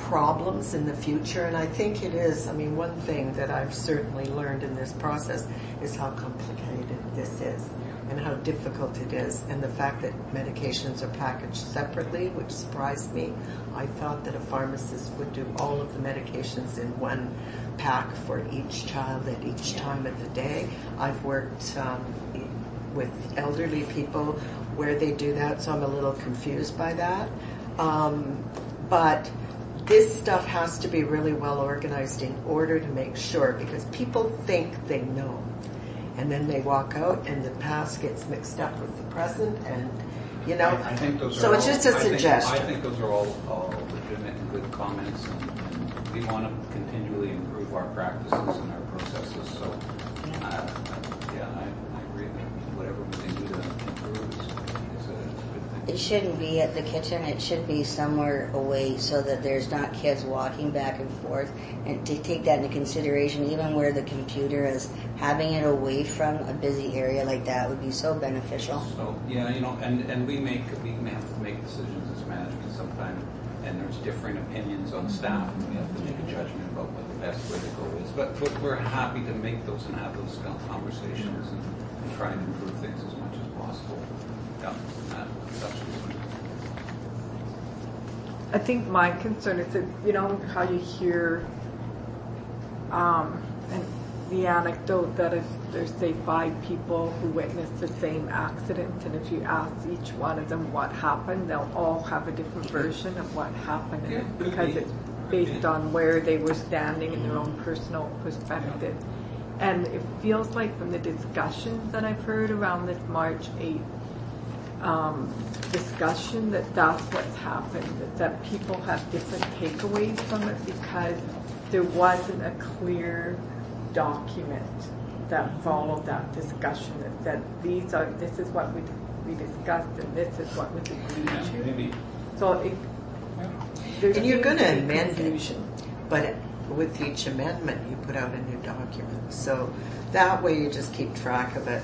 problems in the future, and I think it is. I mean, one thing that I've certainly learned in this process is how complicated this is and how difficult it is, and the fact that medications are packaged separately, which surprised me. I thought that a pharmacist would do all of the medications in one pack for each child at each time of the day. I've worked with elderly people where they do that, so I'm a little confused by that. But this stuff has to be really well organized in order to make sure, because people think they know. And then they walk out and the past gets mixed up with the present, and, you know. I think those so are it's all, just a suggestion. I think those are all legitimate and good comments, and we want to continually improve our practices and our processes. So, I agree that whatever we can do to improve is a good thing. It shouldn't be at the kitchen. It should be somewhere away so that there's not kids walking back and forth. And to take that into consideration, even where the computer is, having it away from a busy area like that would be so beneficial. So, yeah, you know, and we may have to make decisions as management sometimes, and there's differing opinions on staff, and we have to make a judgment about what the best way to go is. But we're happy to make those and have those conversations and try and improve things as much as possible. Yeah, that's I think my concern is that, you know, how you hear and the anecdote that if there's, say, 5 people who witnessed the same accident, and if you ask each one of them what happened, they'll all have a different version of what happened, Yeah, because it's based on where they were standing in their own personal perspective. And it feels like from the discussions that I've heard around this March 8th discussion that's what's happened, that people have different takeaways from it because there wasn't a clear document that followed that discussion that said this is what we discussed and this is what was agreed to. Maybe. So and you're going to amend it, but with each amendment you put out a new document. So that way you just keep track of it.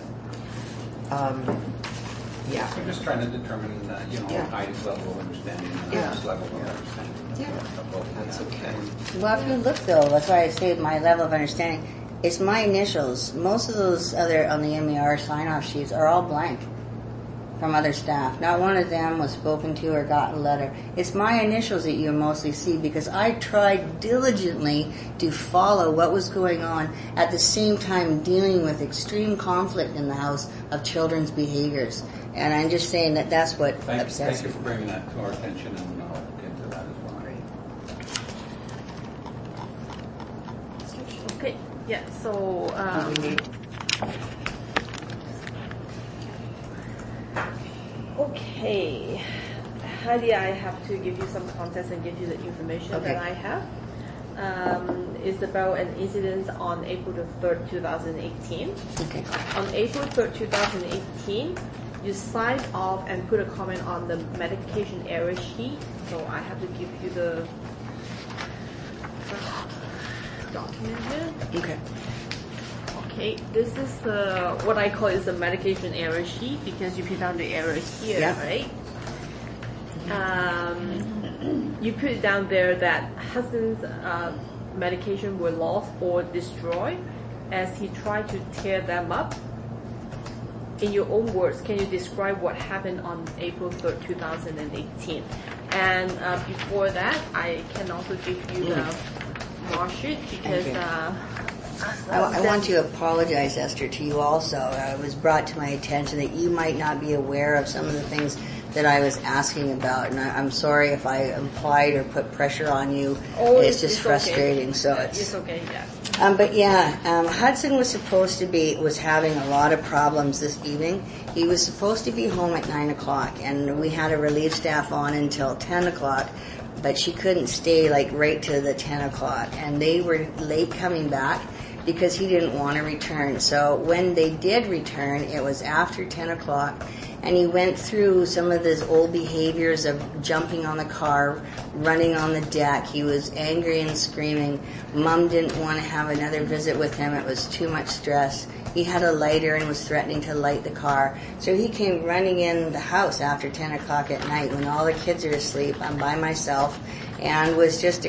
Yeah. We're just trying to determine, Heidi's level of understanding and Heidi's level of understanding. That's okay. Well, if you look, though, that's why I say my level of understanding, it's my initials. Most of those other on the MER sign-off sheets are all blank from other staff. Not one of them was spoken to or got a letter. It's my initials that you mostly see because I tried diligently to follow what was going on at the same time dealing with extreme conflict in the house of children's behaviors. And I'm just saying that that's what upsets me. Thank you for bringing that to our attention, and I'll look into that as well. Great. Okay, yeah, so... Okay, Heidi, I have to give you some context and give you the information that I have. It's about an incident on April the 3rd, 2018. Okay. On April 3rd, 2018, you signed off and put a comment on the medication error sheet. So I have to give you the document here. Okay. Okay, this is what I call is the medication error sheet because you put down the errors here, right? You put down there that Hudson's medication were lost or destroyed as he tried to tear them up. In your own words, can you describe what happened on April 3rd, 2018? And before that, I can also give you the mark sheet because... I want to apologize, Esther, to you also. It was brought to my attention that you might not be aware of some of the things that I was asking about, and I'm sorry if I implied or put pressure on you. Oh, it's just frustrating. Okay. So it's okay. Yeah. But Hudson was having a lot of problems this evening. He was supposed to be home at 9 o'clock, and we had a relief staff on until 10 o'clock. But she couldn't stay right to the 10 o'clock, and they were late coming back because he didn't want to return. So when they did return, it was after 10 o'clock, and he went through some of his old behaviors of jumping on the car, running on the deck. He was angry and screaming. Mom didn't want to have another visit with him. It was too much stress. He had a lighter and was threatening to light the car. So he came running in the house after 10 o'clock at night when all the kids are asleep. I'm by myself, and was just